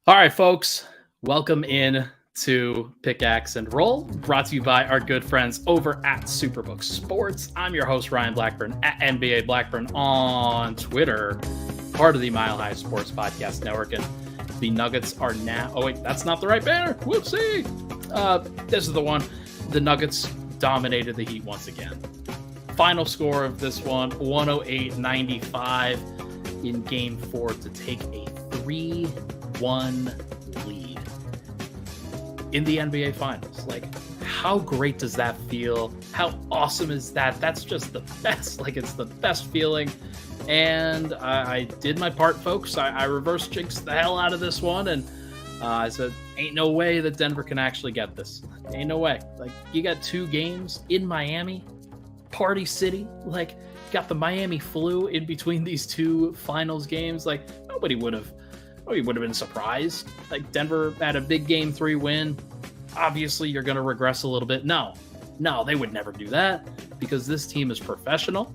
All right, folks, welcome in to Pickaxe and Roll, brought to you by our good friends over at Superbook Sports. I'm your host, Ryan Blackburn, at NBA Blackburn on Twitter, part of the Mile High Sports Podcast Network. And the Nuggets are now... Oh, wait, that's not the right banner. Whoopsie. This is the one. The Nuggets dominated the Heat once again. Final score of this one, 108-95 in Game 4 to take a 3-1 lead in the NBA Finals. Like, how great does that feel? How awesome is that? That's just the best. Like, it's the best feeling. And I did my part, folks. I reverse jinxed the hell out of this one, and I said, ain't no way that Denver can actually get this. Ain't no way. Like, you got 2 games in Miami, Party City. Like, got the Miami flu in between these 2 finals games. Like, nobody would have been surprised. Like, Denver had a big Game 3 win. Obviously, you're going to regress a little bit. No, they would never do that, because this team is professional.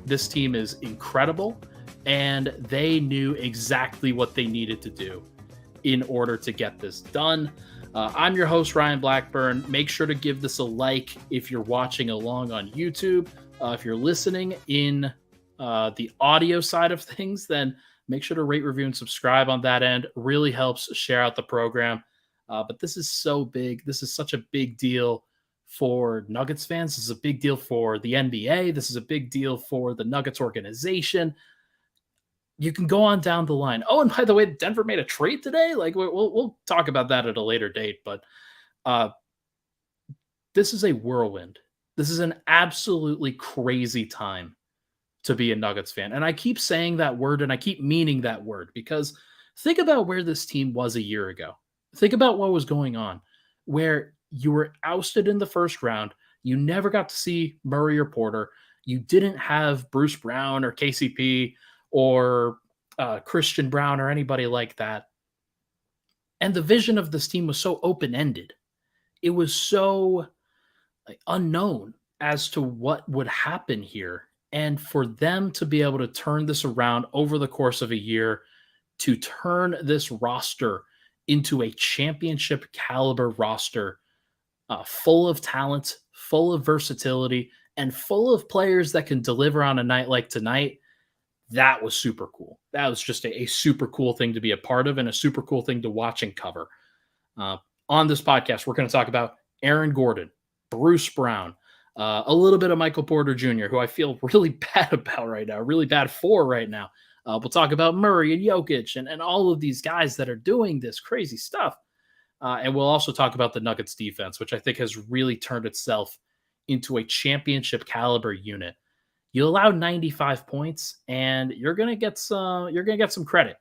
This team is incredible, and they knew exactly what they needed to do in order to get this done. I'm your host, Ryan Blackburn. Make sure to give this a like if you're watching along on YouTube. If you're listening in the audio side of things, then make sure to rate, review, and subscribe on that end. Really helps share out the program. But this is so big. This is such a big deal for Nuggets fans. This is a big deal for the NBA. This is a big deal for the Nuggets organization. You can go on down the line. Oh, and by the way, Denver made a trade today. Like, we'll talk about that at a later date. But this is a whirlwind. This is an absolutely crazy time to be a Nuggets fan. And I keep saying that word, and I keep meaning that word, because think about where this team was a year ago. Think about what was going on, where you were ousted in the first round. You never got to see Murray or Porter. You didn't have Bruce Brown or KCP or Christian Brown or anybody like that. And the vision of this team was so open-ended. It was so unknown as to what would happen here. And for them to be able to turn this around over the course of a year, to turn this roster into a championship caliber roster, full of talent, full of versatility, and full of players that can deliver on a night like tonight, that was super cool. That was just a super cool thing to be a part of, and a super cool thing to watch and cover. On this podcast, we're going to talk about Aaron Gordon, Bruce Brown, a little bit of Michael Porter Jr., who I feel really bad about right now, really bad for right now. We'll talk about Murray and Jokic and all of these guys that are doing this crazy stuff. And we'll also talk about the Nuggets defense, which I think has really turned itself into a championship caliber unit. You allow 95 points, and you're going to get some credit.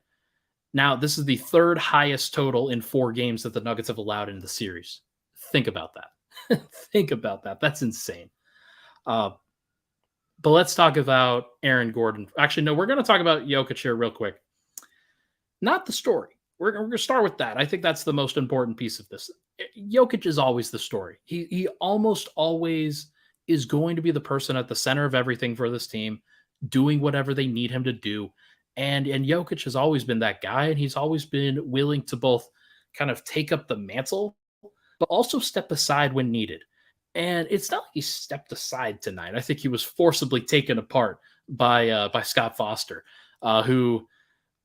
Now, this is the 3rd highest total in 4 games that the Nuggets have allowed in the series. Think about that. Think about that. That's insane. But let's talk about Aaron Gordon. Actually, no, we're going to talk about Jokic here real quick. Not the story. We're going to start with that. I think that's the most important piece of this. Jokic is always the story. He almost always is going to be the person at the center of everything for this team, doing whatever they need him to do. And Jokic has always been that guy, and he's always been willing to both kind of take up the mantle, but also step aside when needed. And it's not like he stepped aside tonight. I think he was forcibly taken apart by Scott Foster, who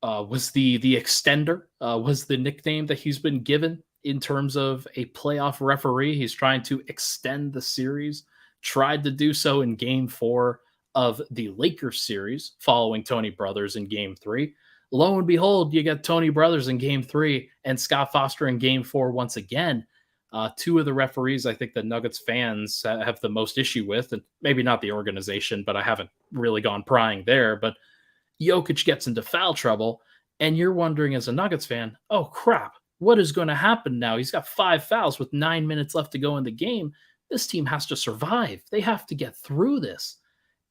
was the extender, was the nickname that he's been given in terms of a playoff referee. He's trying to extend the series, tried to do so in Game 4 of the Lakers series following Tony Brothers in Game 3. Lo and behold, you get Tony Brothers in Game 3 and Scott Foster in Game 4 once again. 2 of the referees I think the Nuggets fans have the most issue with, and maybe not the organization, but I haven't really gone prying there. But Jokic gets into foul trouble, and you're wondering as a Nuggets fan, oh crap, what is going to happen now? He's got 5 fouls with 9 minutes left to go in the game. This team has to survive. They have to get through this.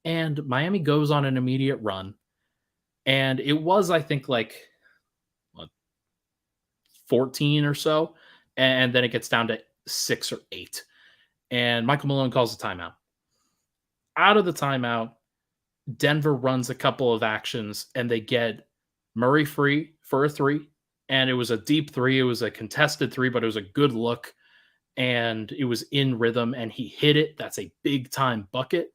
And Miami goes on an immediate run. And it was, I think, 14 or so. And then it gets down to 6 or 8. And Michael Malone calls a timeout. Out of the timeout, Denver runs a couple of actions, and they get Murray free for a 3. And it was a deep three. It was a contested three, but it was a good look. And it was in rhythm, and he hit it. That's a big-time bucket.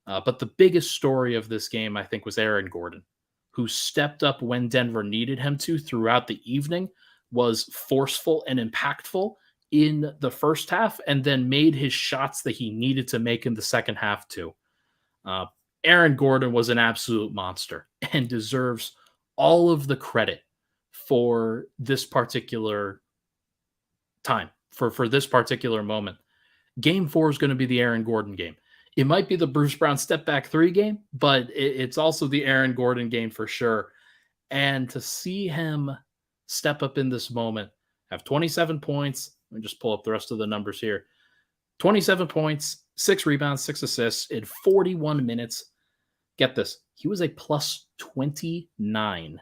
But the biggest story of this game, I think, was Aaron Gordon, who stepped up when Denver needed him to throughout the evening, was forceful and impactful in the first half, and then made his shots that he needed to make in the second half too. Aaron Gordon was an absolute monster and deserves all of the credit for this particular time, for this particular moment. Game 4 is going to be the Aaron Gordon game. It might be the Bruce Brown step back 3 game, but it's also the Aaron Gordon game for sure. And to see him step up in this moment, have 27 points. Let me just pull up the rest of the numbers here. 27 points, 6 rebounds, 6 assists in 41 minutes. Get this. He was a plus 29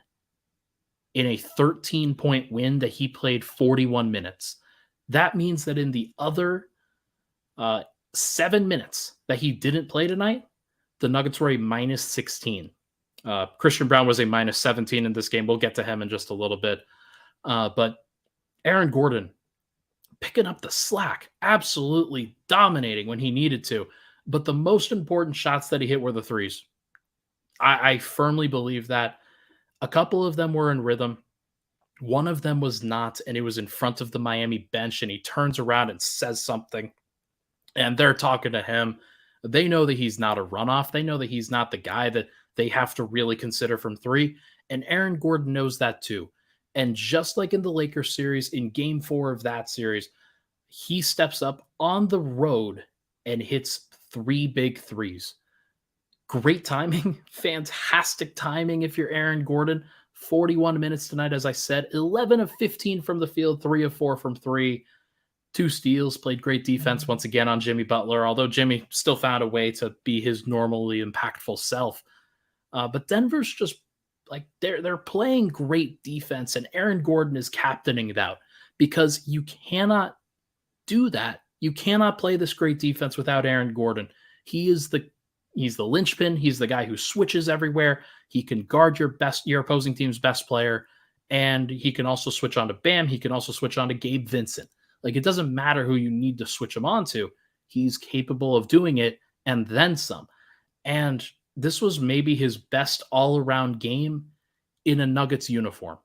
in a 13-point win that he played 41 minutes. That means that in the other 7 minutes that he didn't play tonight, the Nuggets were a minus 16. Christian Brown was a minus 17 in this game. We'll get to him in just a little bit. But Aaron Gordon picking up the slack, absolutely dominating when he needed to. But the most important shots that he hit were the threes. I firmly believe that. A couple of them were in rhythm. One of them was not, and it was in front of the Miami bench, and he turns around and says something, and they're talking to him. They know that he's not a runoff. They know that he's not the guy that they have to really consider from 3, and Aaron Gordon knows that too. And just like in the Lakers series, in game 4 of that series, he steps up on the road and hits 3 big threes. Great timing, fantastic timing if you're Aaron Gordon. 41 minutes tonight, as I said, 11 of 15 from the field, 3 of 4 from 3. 2 steals, played great defense once again on Jimmy Butler, although Jimmy still found a way to be his normally impactful self. But Denver's just like they're playing great defense, and Aaron Gordon is captaining it out because you cannot do that. You cannot play this great defense without Aaron Gordon. He's the linchpin. He's the guy who switches everywhere. He can guard your opposing team's best player, and he can also switch on to Bam. He can also switch on to Gabe Vincent. Like, it doesn't matter who you need to switch him on to. He's capable of doing it and then some. And this was maybe his best all-around game in a Nuggets uniform.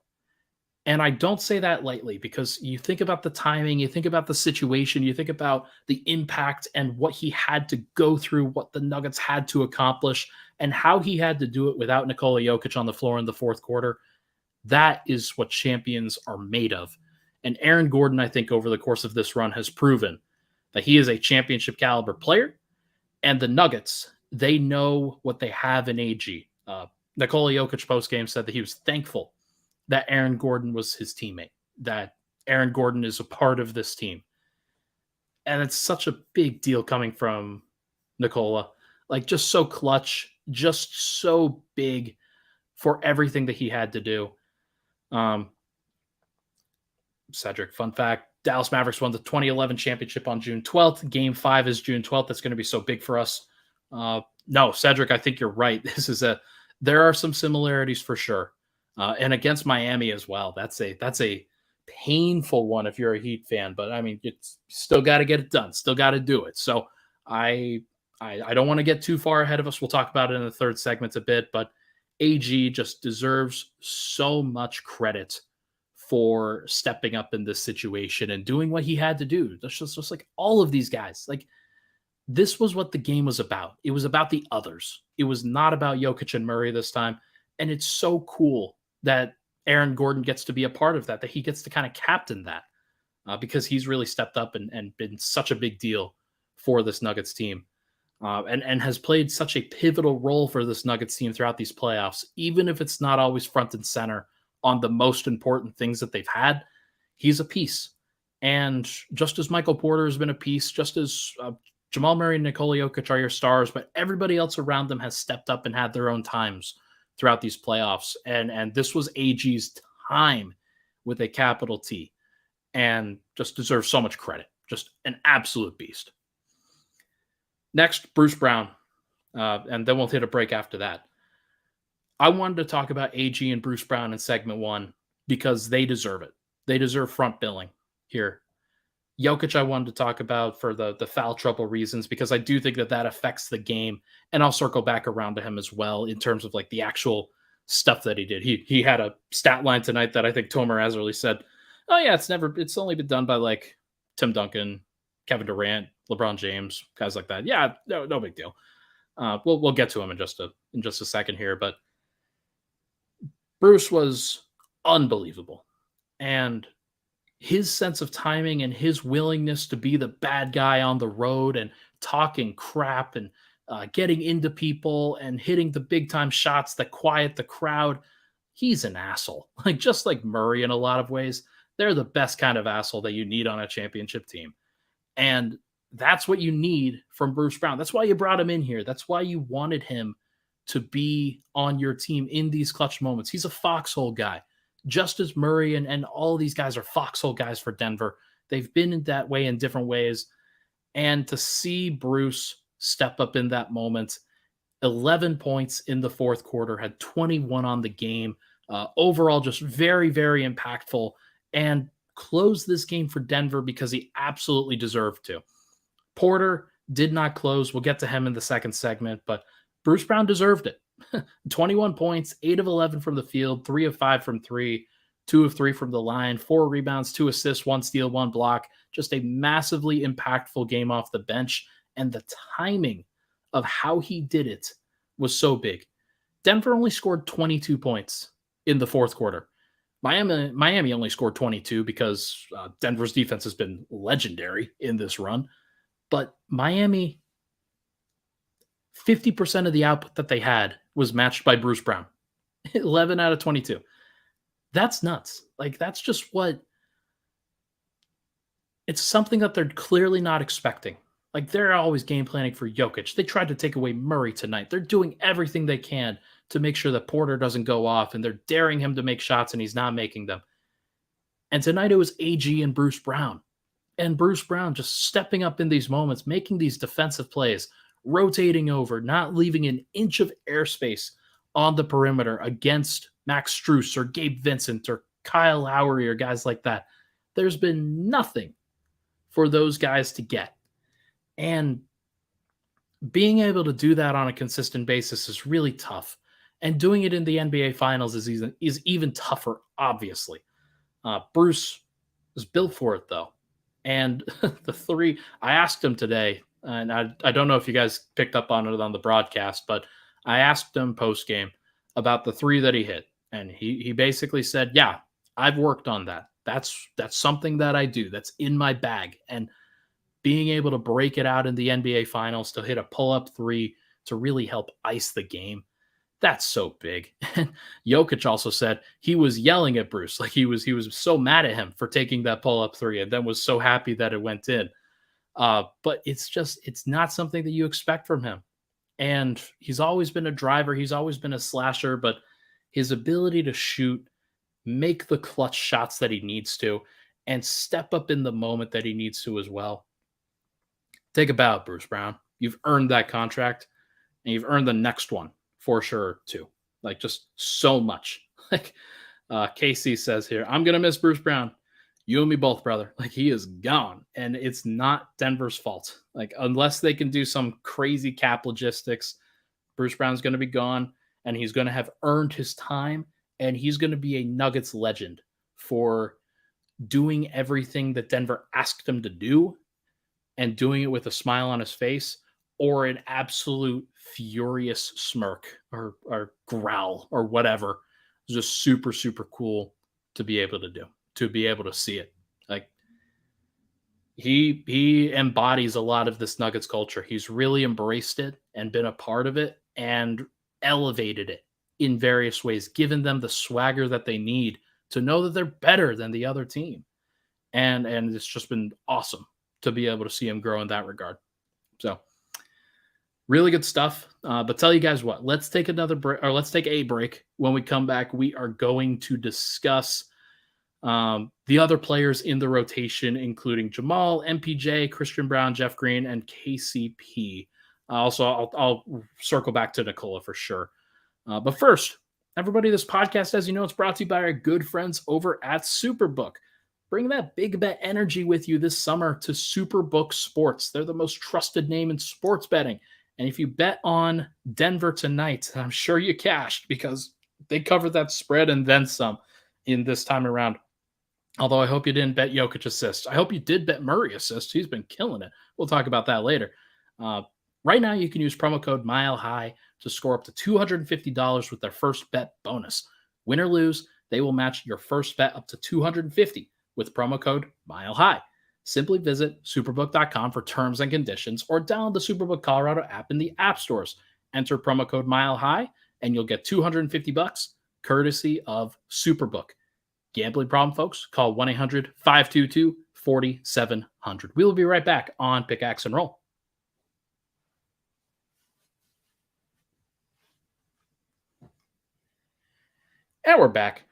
And I don't say that lightly because you think about the timing, you think about the situation, you think about the impact and what he had to go through, what the Nuggets had to accomplish, and how he had to do it without Nikola Jokic on the floor in the fourth quarter. That is what champions are made of. And Aaron Gordon, I think, over the course of this run has proven that he is a championship caliber player. And the Nuggets, they know what they have in AG. Nikola Jokic postgame said that he was thankful that Aaron Gordon was his teammate, that Aaron Gordon is a part of this team. And it's such a big deal coming from Nikola. Like, just so clutch, just so big for everything that he had to do. Cedric, fun fact, Dallas Mavericks won the 2011 championship on June 12th. Game 5 is June 12th. That's going to be so big for us. No, Cedric, I think you're right. There are some similarities for sure. And against Miami as well. That's a painful one if you're a Heat fan, but I mean, it's still got to get it done. Still got to do it. So I don't want to get too far ahead of us. We'll talk about it in the third segment a bit, but AG just deserves so much credit for stepping up in this situation and doing what he had to do. That's just like all of these guys. Like, this was what the game was about. It was about the others. It was not about Jokić and Murray this time. And it's so cool that Aaron Gordon gets to be a part of that he gets to kind of captain that because he's really stepped up and been such a big deal for this Nuggets team and has played such a pivotal role for this Nuggets team throughout these playoffs, even if it's not always front and center on the most important things that they've had. He's a piece. And just as Michael Porter has been a piece, just as Jamal Murray and Nikola Jokic are your stars, but everybody else around them has stepped up and had their own times throughout these playoffs. And this was AG's time with a capital T and just deserves so much credit. Just an absolute beast. Next, Bruce Brown. And then we'll hit a break after that. I wanted to talk about AG and Bruce Brown in segment 1 because they deserve it. They deserve front billing here. Jokić, I wanted to talk about for the foul trouble reasons, because I do think that affects the game. And I'll circle back around to him as well in terms of like the actual stuff that he did. He had a stat line tonight that I think Tomer Azerly said, oh yeah, it's only been done by like Tim Duncan, Kevin Durant, LeBron James, guys like that. Yeah, no big deal. We'll get to him in just a second here, but Bruce was unbelievable. And his sense of timing and his willingness to be the bad guy on the road and talking crap and getting into people and hitting the big time shots that quiet the crowd. He's an asshole. Like, just like Murray in a lot of ways, they're the best kind of asshole that you need on a championship team. And that's what you need from Bruce Brown. That's why you brought him in here. That's why you wanted him to be on your team in these clutch moments. He's a foxhole guy. Just as Murray and all these guys are foxhole guys for Denver. They've been in that way in different ways. And to see Bruce step up in that moment, 11 points in the fourth quarter, had 21 on the game. Overall, just very, very impactful, and closed this game for Denver because he absolutely deserved to. Porter did not close. We'll get to him in the second segment, but Bruce Brown deserved it. 21 points, 8 of 11 from the field, 3 of 5 from 3, 2 of 3 from the line, 4 rebounds, 2 assists, 1 steal, 1 block. Just a massively impactful game off the bench. And the timing of how he did it was so big. Denver only scored 22 points in the fourth quarter. Miami only scored 22 because Denver's defense has been legendary in this run. But Miami, 50% of the output that they had was matched by Bruce Brown. 11 out of 22. That's nuts. Like, that's just it's something that they're clearly not expecting. Like, they're always game planning for Jokic. They tried to take away Murray tonight. They're doing everything they can to make sure that Porter doesn't go off, and they're daring him to make shots, and he's not making them. And tonight it was AG and Bruce Brown. And Bruce Brown just stepping up in these moments, making these defensive plays, rotating over, not leaving an inch of airspace on the perimeter against Max Strus or Gabe Vincent or Kyle Lowry or guys like that. There's been nothing for those guys to get. And being able to do that on a consistent basis is really tough. And doing it in the NBA Finals is even tougher, obviously. Bruce was built for it, though. And the three, I asked him today, and I don't know if you guys picked up on it on the broadcast, but I asked him post-game about the three that he hit. And he basically said, yeah, I've worked on that. That's something that I do. That's in my bag. And being able to break it out in the NBA Finals to hit a pull-up three to really help ice the game, that's so big. And Jokić also said he was yelling at Bruce. Like, he was so mad at him for taking that pull-up three and then was so happy that it went in. But it's not something that you expect from him. And he's always been a driver. He's always been a slasher, but his ability to shoot, make the clutch shots that he needs to, and step up in the moment that he needs to as well. Take a bow, Bruce Brown. You've earned that contract, and you've earned the next one for sure too. Like, just so much. Like, KC says here, I'm going to miss Bruce Brown. You and me both, brother. Like, he is gone, and it's not Denver's fault. Like, unless they can do some crazy cap logistics, Bruce Brown's going to be gone, and he's going to have earned his time, and he's going to be a Nuggets legend for doing everything that Denver asked him to do and doing it with a smile on his face, or an absolute furious smirk or growl or whatever. It's just super, super cool to be able to do, to be able to see it. Like, he embodies a lot of this Nuggets culture. He's really embraced it and been a part of it and elevated it in various ways, given them the swagger that they need to know that they're better than the other team. And it's just been awesome to be able to see him grow in that regard. So really good stuff. But tell you guys what, let's take another break, or let's take a break. When we come back, we are going to discuss the other players in the rotation, including Jamal, MPJ, Christian Brown, Jeff Green, and KCP. Also, I'll circle back to Nikola for sure. But first, Everybody, this podcast, as you know, it's brought to you by our good friends over at Superbook. Bring that big bet energy with you this summer to Superbook Sports. They're the most trusted name in sports betting. And if you bet on Denver tonight, I'm sure you cashed because they covered that spread and then some in this time around. Although I hope you didn't bet Jokic assists. I hope you did bet Murray assists. He's been killing it. We'll talk about that later. Right now, you can use promo code MILEHIGH to score up to $250 with their first bet bonus. Win or lose, they will match your first bet up to $250 with promo code MILEHIGH. Simply visit superbook.com for terms and conditions or download the Superbook Colorado app in the app stores. Enter promo code MILEHIGH and you'll get $250 courtesy of Superbook. Gambling problem, folks? Call 1-800-522-4700. We will be right back on Pickaxe and Roll. And we're back.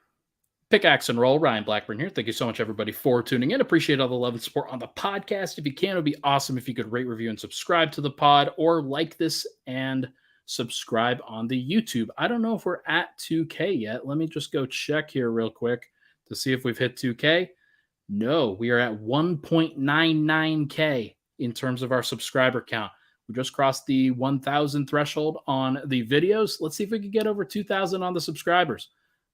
Pickaxe and Roll, Ryan Blackburn here. Thank you so much, everybody, for tuning in. Appreciate all the love and support on the podcast. If you can, it would be awesome if you could rate, review, and subscribe to the pod, or like this and subscribe on the YouTube. I don't know if we're at 2K yet. Let me just go check here real quick to see if we've hit 2K. No, we are at 1.99K in terms of our subscriber count. We just crossed the 1,000 threshold on the videos. Let's see if we can get over 2,000 on the subscribers.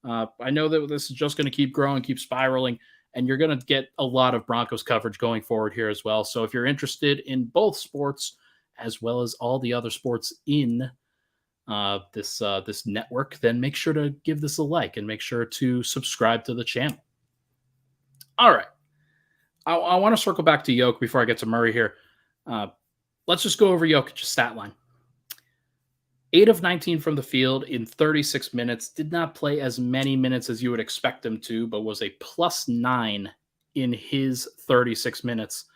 I know that this is just going to keep growing, keep spiraling, and you're going to get a lot of Broncos coverage going forward here as well. So if you're interested in both sports as well as all the other sports in this network, then make sure to give this a like and make sure to subscribe to the channel. All right. I want to circle back to Jokic before I get to Murray here. Let's just go over Jokic's stat line. 8 of 19 from the field in 36 minutes. Did not play as many minutes as you would expect him to, but was a +9 in his 36 minutes.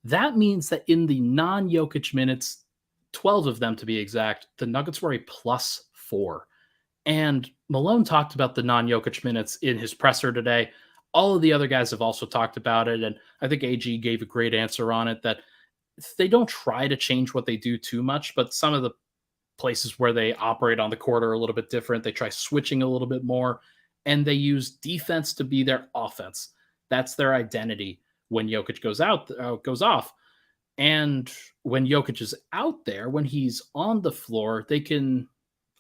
That means that in the non-Jokic minutes, 12 of them to be exact, the Nuggets were a +4. And Malone talked about the non-Jokic minutes in his presser today. All of the other guys have also talked about it, and I think AG gave a great answer on it, that they don't try to change what they do too much, but some of the places where they operate on the court are a little bit different. They try switching a little bit more, and they use defense to be their offense. That's their identity when Jokic goes off. And when Jokic is out there, when he's on the floor, they can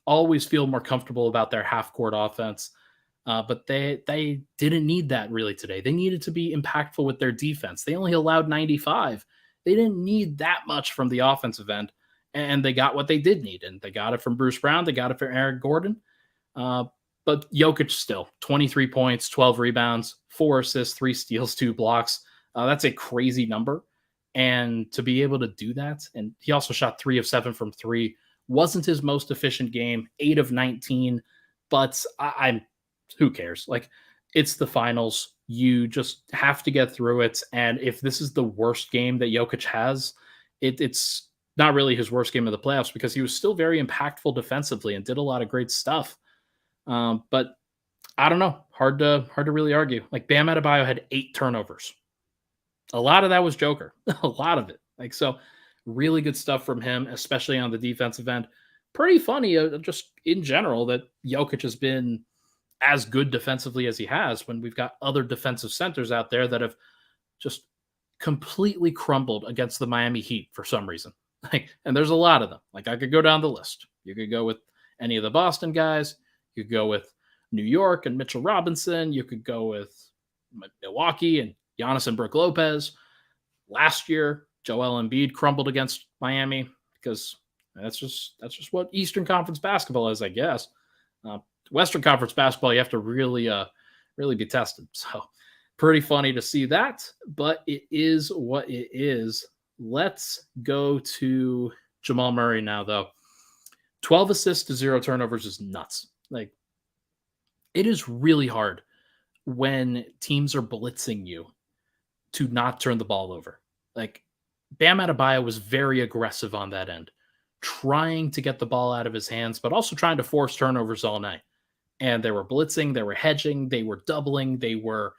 always feel more comfortable about their half-court offense. But they didn't need that really today. They needed to be impactful with their defense. They only allowed 95. They didn't need that much from the offensive end. And they got what they did need, and they got it from Bruce Brown. They got it from Eric Gordon. But Jokic still, 23 points, 12 rebounds, 4 assists, 3 steals, 2 blocks. That's a crazy number. And to be able to do that, and he also shot 3 of 7 from 3, wasn't his most efficient game, 8 of 19. But I'm who cares? Like, it's the finals. You just have to get through it. And if this is the worst game that Jokic has, it's not really his worst game of the playoffs, because he was still very impactful defensively and did a lot of great stuff. But I don't know. Hard to really argue. Like, Bam Adebayo had 8 turnovers. A lot of that was Joker. A lot of it. Like, so really good stuff from him, especially on the defensive end. Pretty funny, just in general, that Jokic has been as good defensively as he has when we've got other defensive centers out there that have just completely crumbled against the Miami Heat for some reason. Like, and there's a lot of them. Like, I could go down the list. You could go with any of the Boston guys. You could go with New York and Mitchell Robinson. You could go with Milwaukee and Giannis and Brook Lopez. Last year, Joel Embiid crumbled against Miami because that's just what Eastern Conference basketball is, I guess. Western Conference basketball, you have to really be tested. So pretty funny to see that, but it is what it is. Let's go to Jamal Murray now, though. 12 assists to 0 turnovers is nuts. Like, it is really hard when teams are blitzing you to not turn the ball over. Like, Bam Adebayo was very aggressive on that end, trying to get the ball out of his hands, but also trying to force turnovers all night. And they were blitzing, they were hedging, they were doubling, they were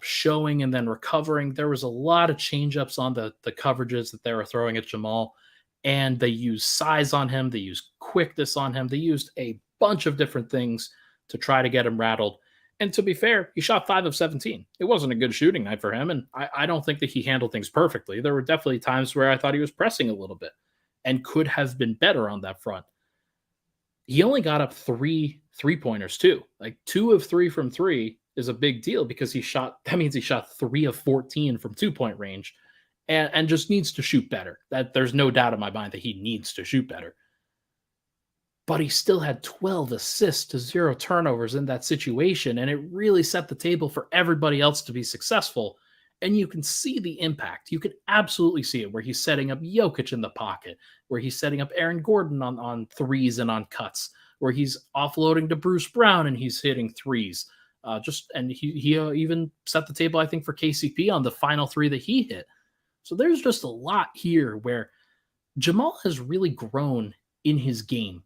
showing and then recovering. There was a lot of change-ups on the coverages that they were throwing at Jamal, and they used size on him. They used quickness on him. They used a bunch of different things to try to get him rattled. And to be fair, he shot 5 of 17. It wasn't a good shooting night for him, and I don't think that he handled things perfectly. There were definitely times where I thought he was pressing a little bit and could have been better on that front. He only got up 3 3-pointers too. Like 2 of 3 from 3 is a big deal because that means he shot 3 of 14 from 2-point range and just needs to shoot better. That there's no doubt in my mind that he needs to shoot better. But he still had 12 assists to 0 turnovers in that situation, and it really set the table for everybody else to be successful. And you can see the impact. You can absolutely see it where he's setting up Jokic in the pocket, where he's setting up Aaron Gordon on threes and on cuts, where he's offloading to Bruce Brown and he's hitting threes. He even set the table, I think, for KCP on the final 3 that he hit. So there's just a lot here where Jamal has really grown in his game.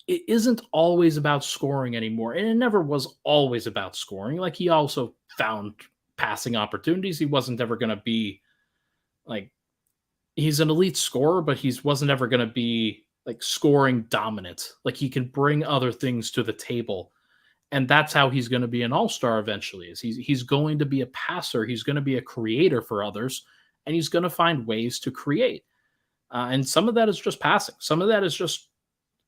It isn't always about scoring anymore, and it never was always about scoring. Like, he also found passing opportunities. He wasn't ever going to be like, he's an elite scorer, but he wasn't ever going to be like scoring dominant. Like, he can bring other things to the table, and that's how he's going to be an all-star eventually. Is he's going to be a passer, he's going to be a creator for others, and he's going to find ways to create. And some of that is just passing. Some of that is just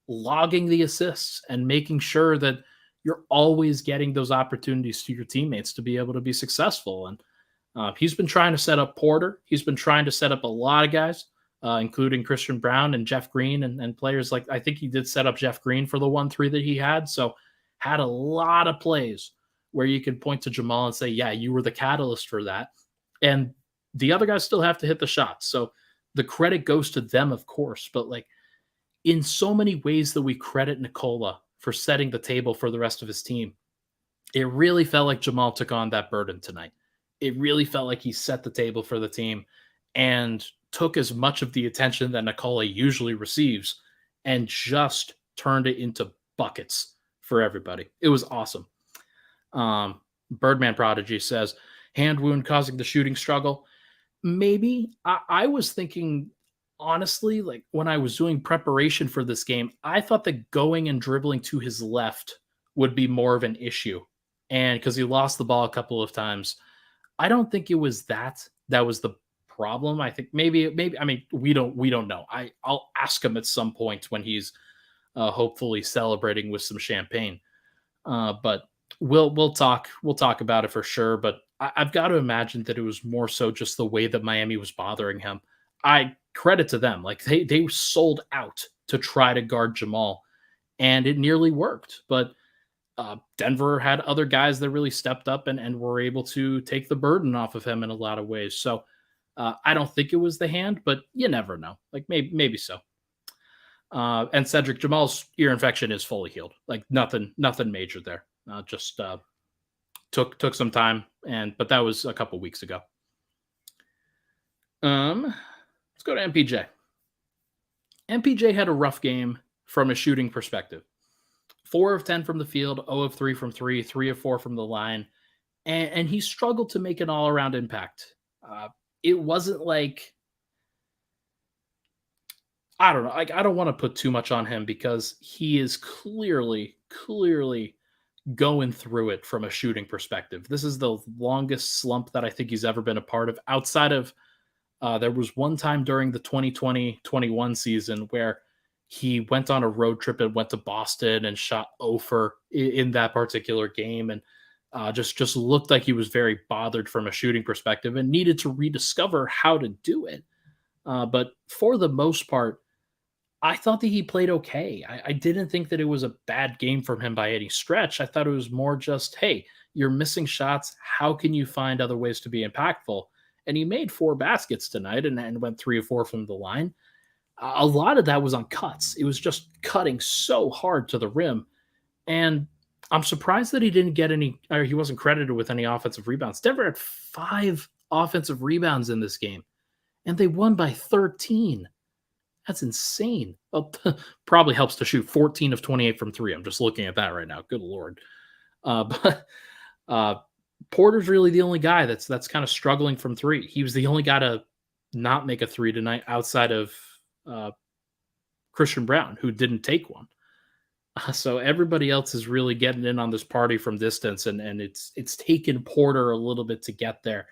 logging the assists and making sure that you're always getting those opportunities to your teammates to be able to be successful. And he's been trying to set up Porter. He's been trying to set up a lot of guys, including Christian Brown and Jeff Green and players like, I think he did set up Jeff Green for the 1-3 that he had. So had a lot of plays where you could point to Jamal and say, yeah, you were the catalyst for that. And the other guys still have to hit the shots. So the credit goes to them, of course, but like, in so many ways that we credit Nikola for setting the table for the rest of his team, it really felt like Jamal took on that burden tonight. It really felt like he set the table for the team and took as much of the attention that Nikola usually receives and just turned it into buckets for everybody. It was awesome. Birdman Prodigy says, hand wound causing the shooting struggle. Maybe. I was thinking, honestly, like when I was doing preparation for this game, I thought that going and dribbling to his left would be more of an issue. And because he lost the ball a couple of times, I don't think it was that was the problem. I think maybe, I mean, we don't know. I'll ask him at some point when he's hopefully celebrating with some champagne. But we'll talk about it for sure. But I've got to imagine that it was more so just the way that Miami was bothering him. I credit to them. Like they sold out to try to guard Jamal, and it nearly worked. But Denver had other guys that really stepped up and were able to take the burden off of him in a lot of ways. So I don't think it was the hand, but you never know. Like maybe so. And Cedric, Jamal's ear infection is fully healed. Like nothing major there. Just took some time, but that was a couple weeks ago. Let's go to MPJ. MPJ had a rough game from a shooting perspective. 4 of 10 from the field, 0 of 3 from 3, 3 of 4 from the line, and he struggled to make an all-around impact. It wasn't like, I don't know. Like, I don't want to put too much on him because he is clearly going through it from a shooting perspective. This is the longest slump that I think he's ever been a part of, outside of there was one time during the 2020-21 season where he went on a road trip and went to Boston and shot 0 in that particular game, and just looked like he was very bothered from a shooting perspective and needed to rediscover how to do it. But for the most part, I thought that he played okay. I didn't think that it was a bad game from him by any stretch. I thought it was more just, hey, you're missing shots. How can you find other ways to be impactful? And he made 4 baskets tonight and went 3 of 4 from the line. A lot of that was on cuts. It was just cutting so hard to the rim. And I'm surprised that he didn't get any, or he wasn't credited with any offensive rebounds. Denver had 5 offensive rebounds in this game, and they won by 13. That's insane. Well, probably helps to shoot 14 of 28 from 3. I'm just looking at that right now. Good Lord. But Porter's really the only guy that's kind of struggling from 3. He was the only guy to not make a 3 tonight outside of Christian Brown, who didn't take one. So everybody else is really getting in on this party from distance, and it's taken Porter a little bit to get there.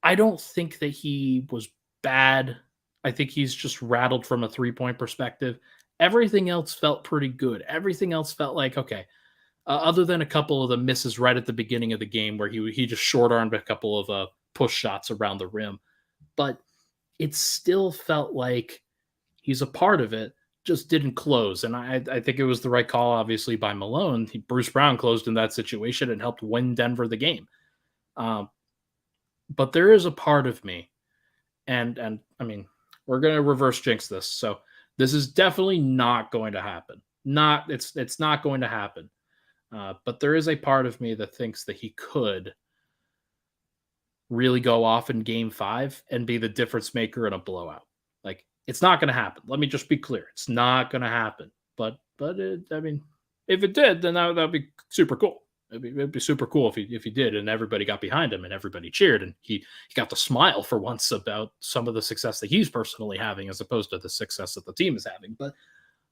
I don't think that he was bad. I think he's just rattled from a 3-point perspective. Everything else felt pretty good. Everything else felt like, okay, other than a couple of the misses right at the beginning of the game where he just short armed a couple of push shots around the rim. But it still felt like he's a part of it, just didn't close. And I think it was the right call, obviously, by Malone. Bruce Brown closed in that situation and helped win Denver the game. But there is a part of me, and I mean, we're going to reverse jinx this. So this is definitely not going to happen. It's not going to happen. But there is a part of me that thinks that he could really go off in game 5 and be the difference maker in a blowout. Like, it's not going to happen. Let me just be clear. It's not going to happen. But I mean, if it did, then that would be super cool. It'd be super cool if he did, and everybody got behind him and everybody cheered, and he got to smile for once about some of the success that he's personally having as opposed to the success that the team is having. But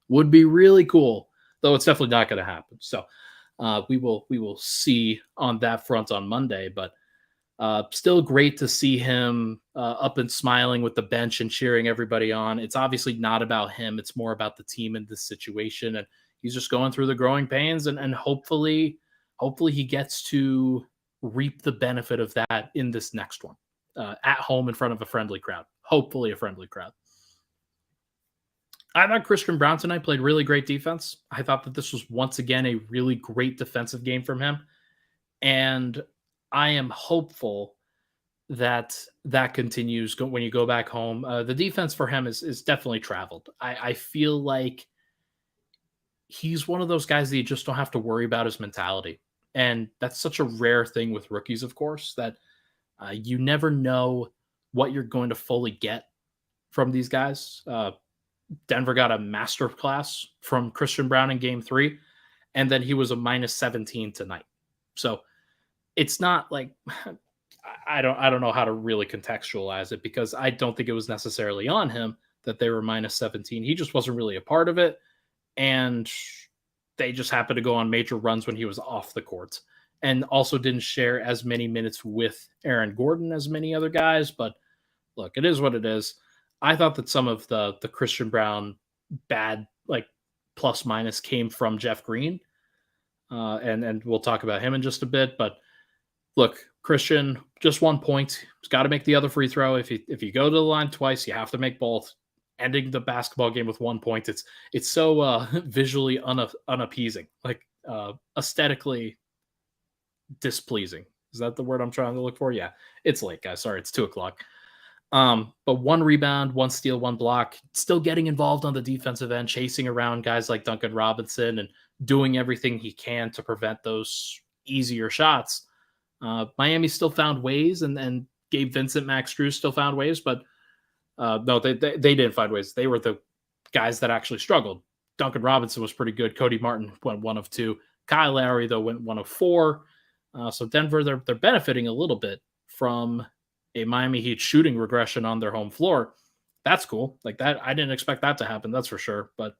would be really cool, though it's definitely not going to happen. So we will see on that front on Monday. But still great to see him up and smiling with the bench and cheering everybody on. It's obviously not about him. It's more about the team in this situation. And he's just going through the growing pains, and hopefully he gets to reap the benefit of that in this next one at home in front of a friendly crowd. Hopefully a friendly crowd. I thought Christian Brown tonight played really great defense. I thought that this was once again a really great defensive game from him. And I am hopeful that continues when you go back home. The defense for him is definitely traveled. I feel like he's one of those guys that you just don't have to worry about his mentality. And that's such a rare thing with rookies, of course, that you never know what you're going to fully get from these guys. Denver got a masterclass from Christian Brown in game 3, and then he was a minus 17 tonight. So it's not like I don't know how to really contextualize it, because I don't think it was necessarily on him that they were minus 17. He just wasn't really a part of it. And they just happened to go on major runs when he was off the court, and also didn't share as many minutes with Aaron Gordon as many other guys. But look, it is what it is. I thought that some of the Christian Brown bad, like, plus minus came from Jeff Green. And we'll talk about him in just a bit. But look, Christian, just 1 point. He's got to make the other free throw. If you go to the line twice, you have to make both. Ending the basketball game with 1 point, it's so visually unappeasing, like aesthetically displeasing. Is that the word I'm trying to look for? Yeah, it's late, guys. Sorry, it's 2:00. But 1 rebound, 1 steal, 1 block, still getting involved on the defensive end, chasing around guys like Duncan Robinson and doing everything he can to prevent those easier shots. Miami still found ways, and Gabe Vincent, Max Strus still found ways, but no, they didn't find ways. They were the guys that actually struggled. Duncan Robinson was pretty good. Cody Martin went 1 of 2. Kyle Lowry, though, went 1 of 4. So Denver, they're benefiting a little bit from a Miami Heat shooting regression on their home floor. That's cool. Like that, I didn't expect that to happen. That's for sure. But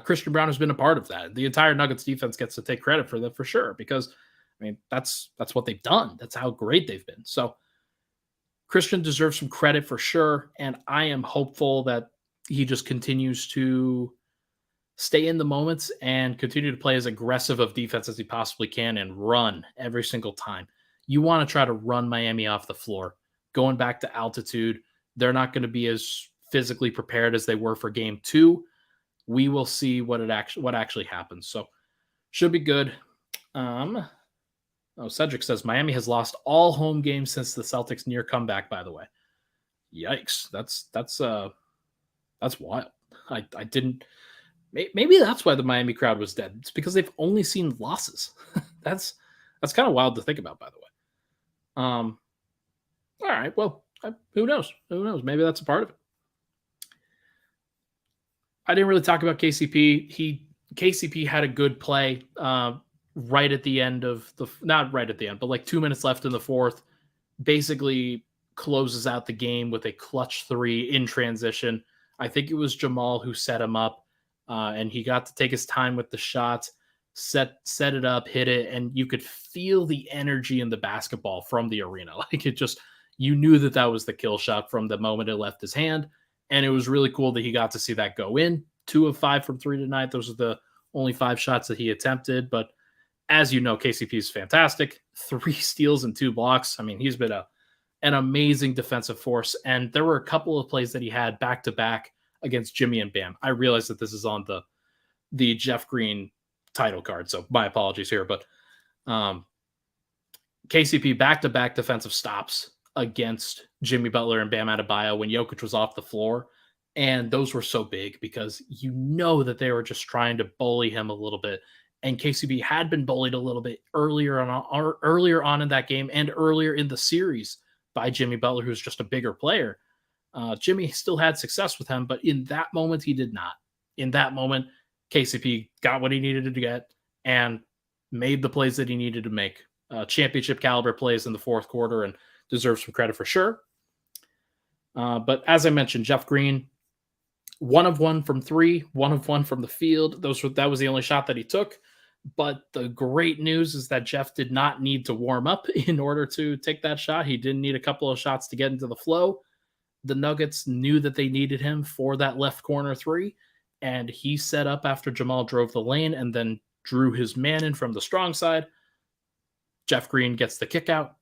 Christian Brown has been a part of that. The entire Nuggets defense gets to take credit for that for sure, because I mean that's what they've done. That's how great they've been. So Christian deserves some credit for sure, and I am hopeful that he just continues to stay in the moments and continue to play as aggressive of defense as he possibly can and run every single time. You want to try to run Miami off the floor. Going back to altitude, they're not going to be as physically prepared as they were for game 2. We will see what actually happens. So should be good. Cedric says Miami has lost all home games since the Celtics' near comeback, by the way. Yikes. That's wild. I didn't. Maybe that's why the Miami crowd was dead. It's because they've only seen losses. That's kind of wild to think about, by the way. All right. Well, who knows? Who knows? Maybe that's a part of it. I didn't really talk about KCP. KCP had a good play right at the end of not right at the end, but like 2 minutes left in the fourth. Basically closes out the game with a clutch 3 in transition. I think it was Jamal who set him up. and he got to take his time with the shots, set it up, hit it, and you could feel the energy in the basketball from the arena. Like it just, you knew that was the kill shot from the moment it left his hand, and it was really cool that he got to see that go in. 2 of 5 from 3 tonight. Those are the only 5 shots that he attempted, but as you know, KCP is fantastic. 3 steals and 2 blocks. I mean, he's been an amazing defensive force, and there were a couple of plays that he had back-to-back against Jimmy and Bam. I realize that this is on the Jeff Green title card, so my apologies here, but KCP back-to-back defensive stops against Jimmy Butler and Bam Adebayo when Jokic was off the floor, and those were so big because you know that they were just trying to bully him a little bit, and KCP had been bullied a little bit earlier on in that game and earlier in the series by Jimmy Butler, who's just a bigger player. Jimmy still had success with him, but in that moment, he did not. In that moment, KCP got what he needed to get and made the plays that he needed to make. Championship caliber plays in the fourth quarter, and deserves some credit for sure. But as I mentioned, Jeff Green, 1 of 1 from 3, 1 of 1 from the field. That was the only shot that he took. But the great news is that Jeff did not need to warm up in order to take that shot. He didn't need a couple of shots to get into the flow. The Nuggets knew that they needed him for that left corner 3, and he set up after Jamal drove the lane and then drew his man in from the strong side. Jeff Green gets the kick out,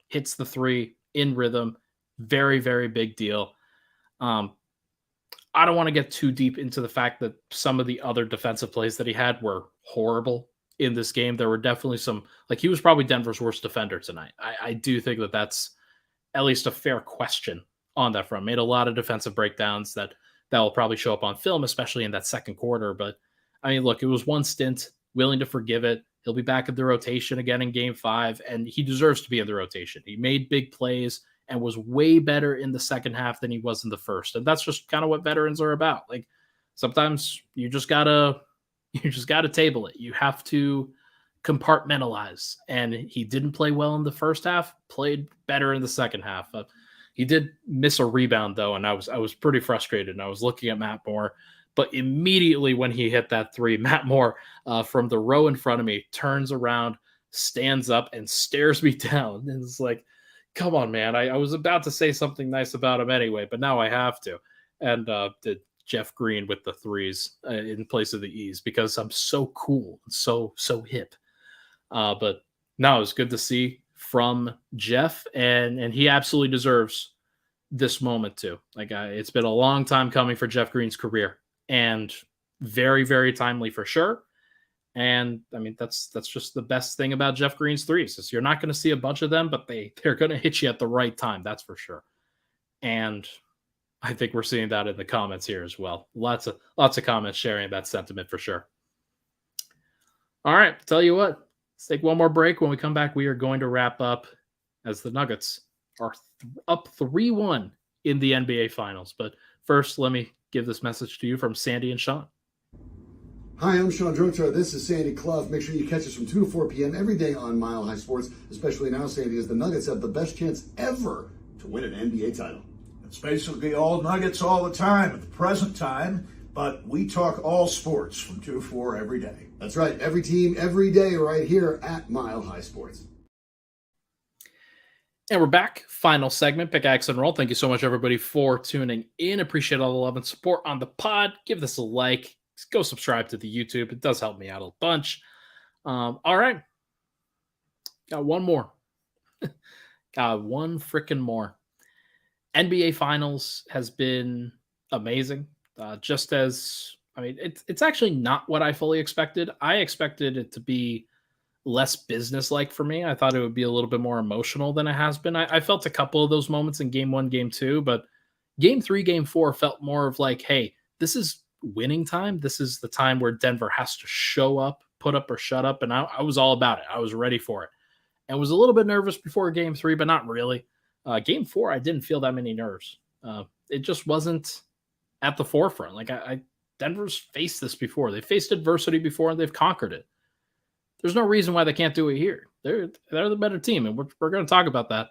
hits the 3 in rhythm. Very, very big deal. I don't want to get too deep into the fact that some of the other defensive plays that he had were horrible in this game. There were definitely some, like he was probably Denver's worst defender tonight. I do think that that's at least a fair question on that front. Made a lot of defensive breakdowns that will probably show up on film, especially in that second quarter. But I mean, look, it was one stint, willing to forgive it. He'll be back in the rotation again in game 5, and he deserves to be in the rotation. He made big plays and was way better in the second half than he was in the first. And that's just kind of what veterans are about. Like sometimes you just gotta table it. You have to compartmentalize. And he didn't play well in the first half, played better in the second half. He did miss a rebound though, and I was pretty frustrated. And I was looking at Matt Moore, but immediately when he hit that 3, Matt Moore from the row in front of me turns around, stands up, and stares me down. And it's like, come on, man. I was about to say something nice about him anyway, but now I have to. And did Jeff Green with the 3s in place of the E's because I'm so cool, so hip. But no, it was good to see from Jeff, and he absolutely deserves this moment too. Like it's been a long time coming for Jeff Green's career, and very, very timely for sure. And I mean, that's just the best thing about Jeff Green's 3s is you're not going to see a bunch of them, but they're going to hit you at the right time. That's for sure. And I think we're seeing that in the comments here as well. Lots of comments sharing that sentiment for sure. All right, tell you what, let's take one more break. When we come back, we are going to wrap up as the Nuggets are up 3-1 in the NBA Finals. But first, let me give this message to you from Sandy and Sean. Hi, I'm Sean Drotar. This is Sandy Clough. Make sure you catch us from 2 to 4 p.m. every day on Mile High Sports, especially now, Sandy, as the Nuggets have the best chance ever to win an NBA title. It's basically all Nuggets all the time at the present time, but we talk all sports from 2 to 4 every day. That's right. Every team, every day, right here at Mile High Sports. And we're back. Final segment, Pickaxe and Roll. Thank you so much, everybody, for tuning in. Appreciate all the love and support on the pod. Give this a like. Go subscribe to the YouTube. It does help me out a bunch. All right. Got one more. Got one freaking more. NBA Finals has been amazing. Just as, I mean, it's actually not what I fully expected. I expected it to be less business-like for me. I thought it would be a little bit more emotional than it has been. I felt a couple of those moments in Game 1, Game 2, but Game 3, Game 4 felt more of like, hey, this is winning time. This is the time where Denver has to show up, put up or shut up, and I was all about it. I was ready for it. And was a little bit nervous before Game 3, but not really. Game 4, I didn't feel that many nerves. It just wasn't at the forefront. Like Denver's faced this before. They faced adversity before, and they've conquered it. There's no reason why they can't do it here. They're the better team, and we're going to talk about that.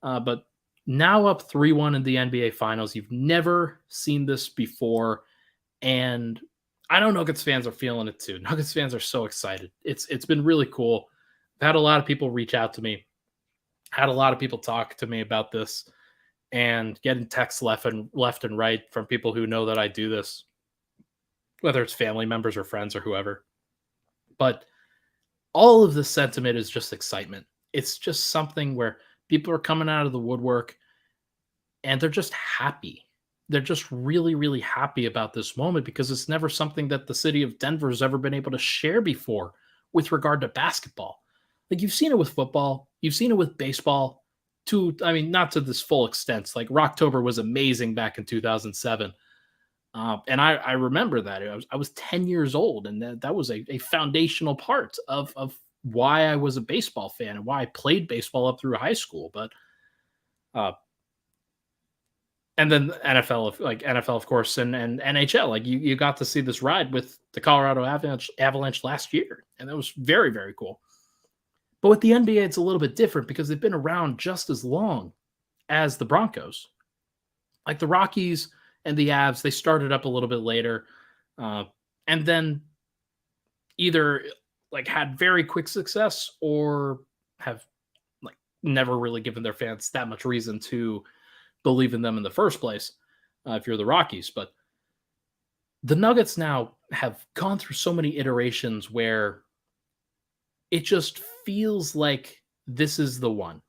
But now up 3-1 in the NBA Finals. You've never seen this before, and I know Nuggets fans are feeling it too. Nuggets fans are so excited. It's been really cool. I've had a lot of people reach out to me, had a lot of people talk to me about this, and getting texts left and right from people who know that I do this, whether it's family members or friends or whoever. But all of the sentiment is just excitement. It's just something where people are coming out of the woodwork and they're just happy. They're just really, really happy about this moment because it's never something that the city of Denver has ever been able to share before with regard to basketball. Like, you've seen it with football, you've seen it with baseball, not to this full extent. Like, Rocktober was amazing back in 2007. And I remember that. I was 10 years old, and that was a foundational part of why I was a baseball fan and why I played baseball up through high school. But and then NFL, of course, and NHL. Like, you got to see this ride with the Colorado Avalanche last year, and that was very, very cool. But with the NBA, it's a little bit different because they've been around just as long as the Broncos. Like, the Rockies and the Avs, they started up a little bit later, and then either like had very quick success or have like never really given their fans that much reason to believe in them in the first place, if you're the Rockies. But the Nuggets now have gone through so many iterations where it just feels like this is the one.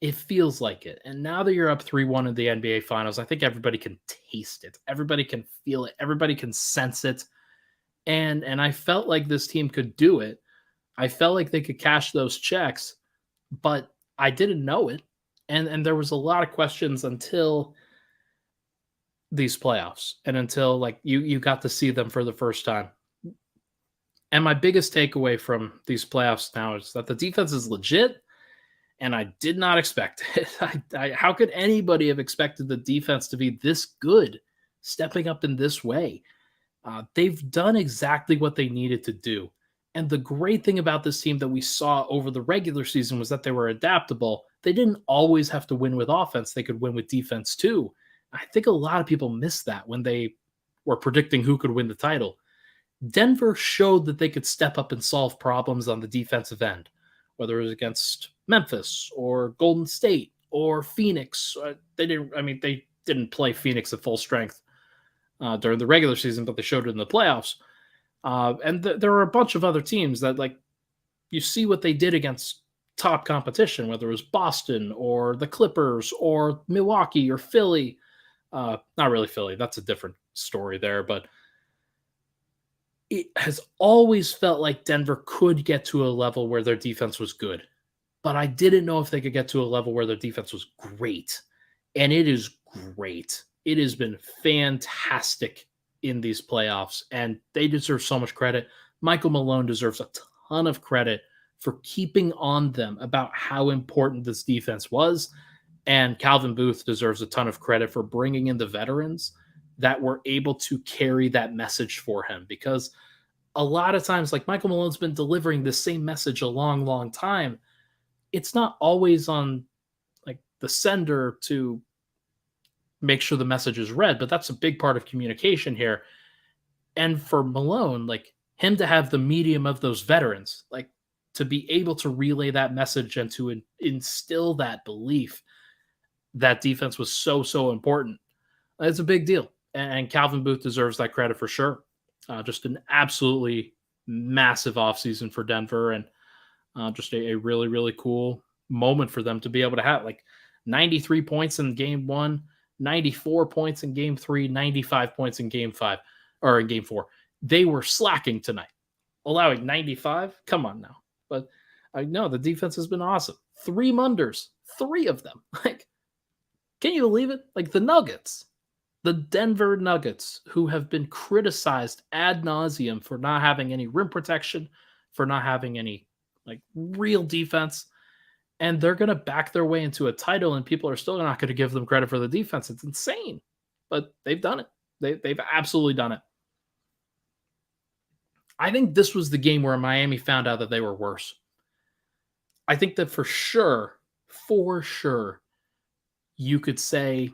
It feels like it. And now that you're up 3-1 in the NBA Finals, I think everybody can taste it. Everybody can feel it. Everybody can sense it. And I felt like this team could do it. I felt like they could cash those checks, but I didn't know it. And there was a lot of questions until these playoffs and until like you got to see them for the first time. And my biggest takeaway from these playoffs now is that the defense is legit, and I did not expect it. How could anybody have expected the defense to be this good, stepping up in this way? They've done exactly what they needed to do. And the great thing about this team that we saw over the regular season was that they were adaptable. They didn't always have to win with offense. They could win with defense too. I think a lot of people missed that when they were predicting who could win the title. Denver showed that they could step up and solve problems on the defensive end, whether it was against Memphis or Golden State or Phoenix. They didn't play Phoenix at full strength during the regular season, but they showed it in the playoffs. And there were a bunch of other teams that, like, you see what they did against top competition, whether it was Boston or the Clippers or Milwaukee or Philly. Not really Philly. That's a different story there, but it has always felt like Denver could get to a level where their defense was good, but I didn't know if they could get to a level where their defense was great. And it is great. It has been fantastic in these playoffs, and they deserve so much credit. Michael Malone deserves a ton of credit for keeping on them about how important this defense was. And Calvin Booth deserves a ton of credit for bringing in the veterans that were able to carry that message for him, because a lot of times, like, Michael Malone's been delivering the same message a long, long time. It's not always on like the sender to make sure the message is read, but that's a big part of communication here. And for Malone, like, him to have the medium of those veterans, like, to be able to relay that message and to instill that belief that defense was so, so important, it's a big deal. And Calvin Booth deserves that credit for sure. Just an absolutely massive offseason for Denver, and just a really, really cool moment for them to be able to have, like, 93 points in game one, 94 points in game three, 95 points in game five, or in game four. They were slacking tonight, allowing 95. Come on now. But I know the defense has been awesome. 3 Munders, 3 of them. Like, can you believe it? Like, the Nuggets, the Denver Nuggets, who have been criticized ad nauseum for not having any rim protection, for not having any like real defense, and they're going to back their way into a title, and people are still not going to give them credit for the defense. It's insane, but they've done it. They've absolutely done it. I think this was the game where Miami found out that they were worse. I think that for sure, you could say,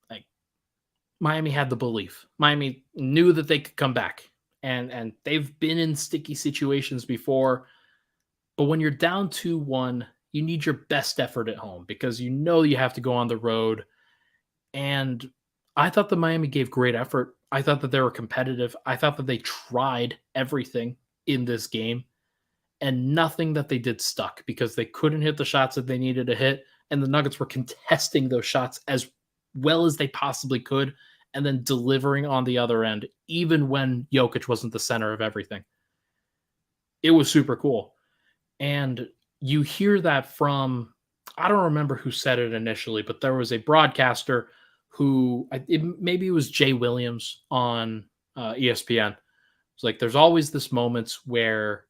like, Miami had the belief. Miami knew that they could come back, and they've been in sticky situations before. But when you're down 2-1, you need your best effort at home because you know you have to go on the road. And I thought that Miami gave great effort. I thought that they were competitive. I thought that they tried everything in this game, and nothing that they did stuck because they couldn't hit the shots that they needed to hit. And the Nuggets were contesting those shots as well as they possibly could and then delivering on the other end, even when Jokic wasn't the center of everything. It was super cool. And you hear that from, I don't remember who said it initially, but there was a broadcaster who, maybe it was Jay Williams on ESPN. It's like, there's always this moments where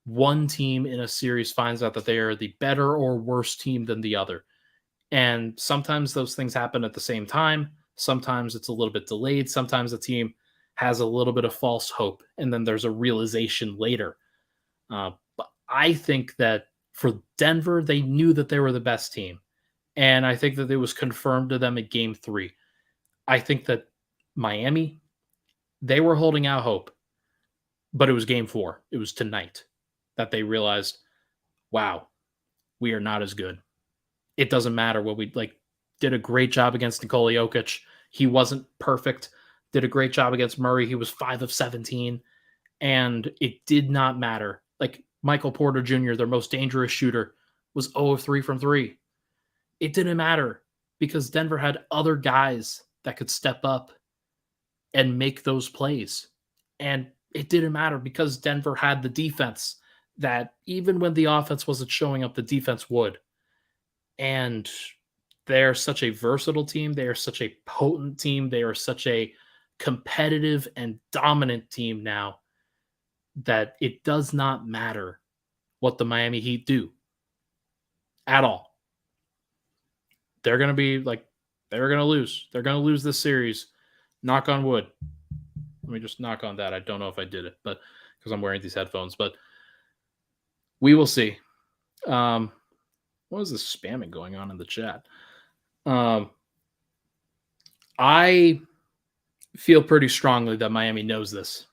one team in a series finds out that they are the better or worse team than the other. And sometimes those things happen at the same time. Sometimes it's a little bit delayed. Sometimes the team has a little bit of false hope, and then there's a realization later. But I think that for Denver, they knew that they were the best team. And I think that it was confirmed to them at Game 3. I think that Miami, they were holding out hope. But it was Game 4. It was tonight that they realized, wow, we are not as good. It doesn't matter what we did a great job against Nikola Jokic. He wasn't perfect. Did a great job against Murray. He was 5 of 17. And it did not matter. Like Michael Porter Jr., their most dangerous shooter, was 0 of 3 from 3. It didn't matter because Denver had other guys that could step up and make those plays. And it didn't matter because Denver had the defense that even when the offense wasn't showing up, the defense would. And they're such a versatile team. They are such a potent team. They are such a competitive and dominant team now that it does not matter what the Miami Heat do at all. They're going to be they're going to lose. They're going to lose this series. Knock on wood. Let me just knock on that. I don't know if I did it, but because I'm wearing these headphones, but we will see. What is this spamming going on in the chat? I feel pretty strongly that Miami knows this,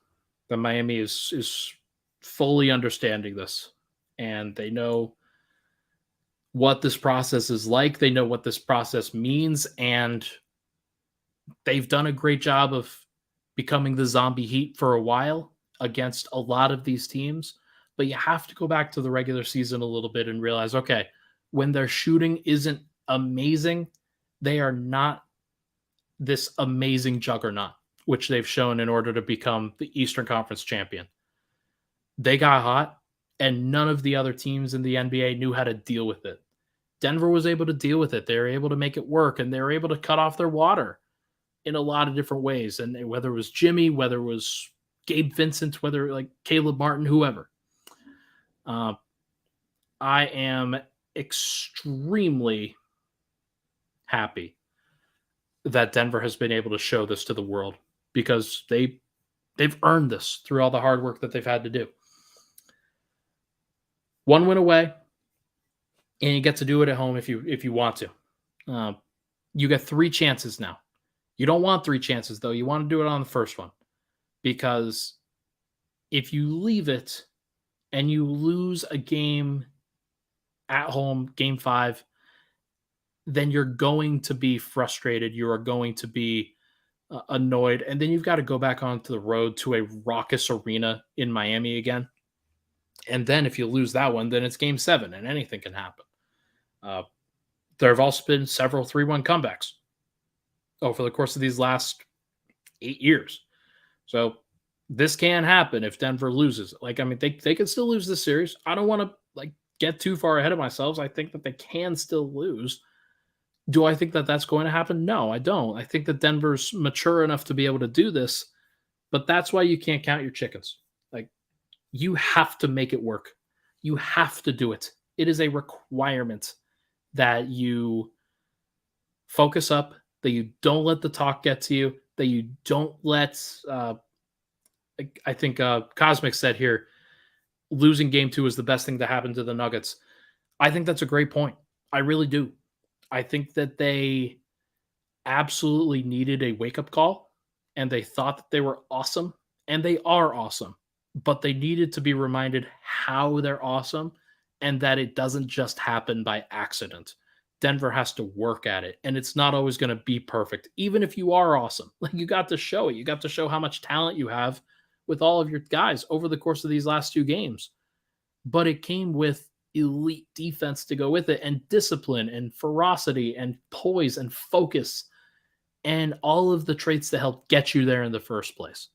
that Miami is fully understanding this, and they know what this process is like. They know what this process means, and they've done a great job of becoming the zombie Heat for a while against a lot of these teams. But you have to go back to the regular season a little bit and realize, okay, when their shooting isn't amazing, they are not this amazing juggernaut, which they've shown in order to become the Eastern Conference champion. They got hot, and none of the other teams in the NBA knew how to deal with it. Denver was able to deal with it. They were able to make it work, and they were able to cut off their water in a lot of different ways. And whether it was Jimmy, whether it was Gabe Vincent, whether Caleb Martin, whoever. I am extremely happy that Denver has been able to show this to the world because they've earned this through all the hard work that they've had to do. One win away, and you get to do it at home if you want to. You get 3 chances now. You don't want 3 chances, though. You want to do it on the first one because if you leave it and you lose a game at home, Game 5, then you're going to be frustrated. You are going to be annoyed. And then you've got to go back onto the road to a raucous arena in Miami again. And then if you lose that one, then it's Game 7 and anything can happen. There have also been several 3-1 comebacks over the course of these last 8 years. So this can happen if Denver loses. They can still lose this series. I don't want to get too far ahead of myself. I think that they can still lose. Do I think that that's going to happen? No, I don't. I think that Denver's mature enough to be able to do this, but that's why you can't count your chickens. You have to make it work. You have to do it. It is a requirement that you focus up, that you don't let the talk get to you, that you don't let, I think Cosmic said here, losing Game 2 is the best thing to happen to the Nuggets. I think that's a great point. I really do. I think that they absolutely needed a wake-up call, and they thought that they were awesome, And they are awesome, but they needed to be reminded how they're awesome and that it doesn't just happen by accident. Denver has to work at it, and it's not always going to be perfect, even if you are awesome. Like, you got to show it. You got to show how much talent you have with all of your guys over the course of these last 2 games. But it came with elite defense to go with it, and discipline and ferocity and poise and focus and all of the traits that help get you there in the first place.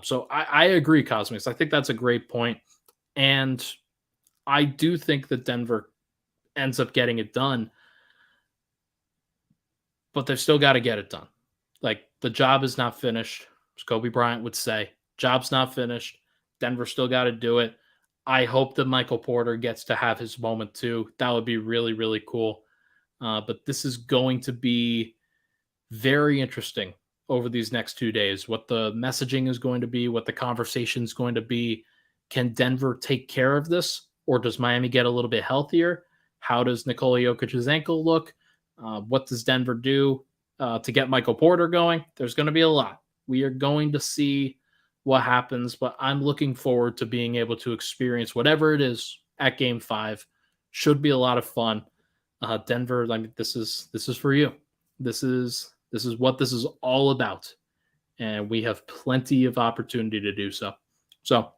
So I agree, Cosmics. I think that's a great point. And I do think that Denver ends up getting it done, but they've still got to get it done. Like, the job is not finished, as Kobe Bryant would say. Job's not finished. Denver still got to do it. I hope that Michael Porter gets to have his moment too. That would be really, really cool. But this is going to be very interesting over these next 2 days, what the messaging is going to be, what the conversation is going to be. Can Denver take care of this, or does Miami get a little bit healthier? How does Nikola Jokic's ankle look? What does Denver do to get Michael Porter going? There's going to be a lot. We are going to see what happens, but I'm looking forward to being able to experience whatever it is at Game 5. Should be a lot of fun. Denver, I mean, this is for you. This is what this is all about, and we have plenty of opportunity to do so. So,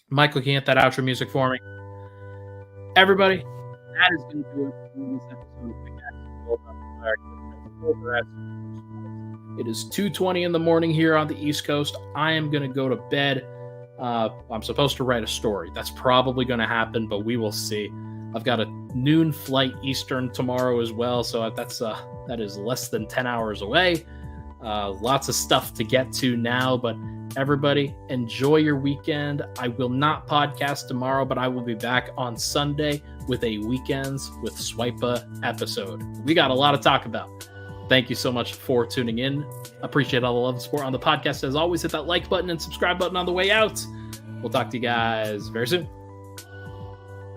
Michael, can you get that outro music for me? Everybody, that is going to do it for this episode of Pickaxe and Roll Podcast. It is 2:20 in the morning here on the East Coast. I am going to go to bed. I'm supposed to write a story. That's probably going to happen, but we will see. I've got a noon flight Eastern tomorrow as well, so that is less than 10 hours away. Lots of stuff to get to now, but everybody, enjoy your weekend. I will not podcast tomorrow, but I will be back on Sunday with a Weekends with Swipa episode. We got a lot to talk about. Thank you so much for tuning in. Appreciate all the love and support on the podcast. As always, hit that like button and subscribe button on the way out. We'll talk to you guys very soon.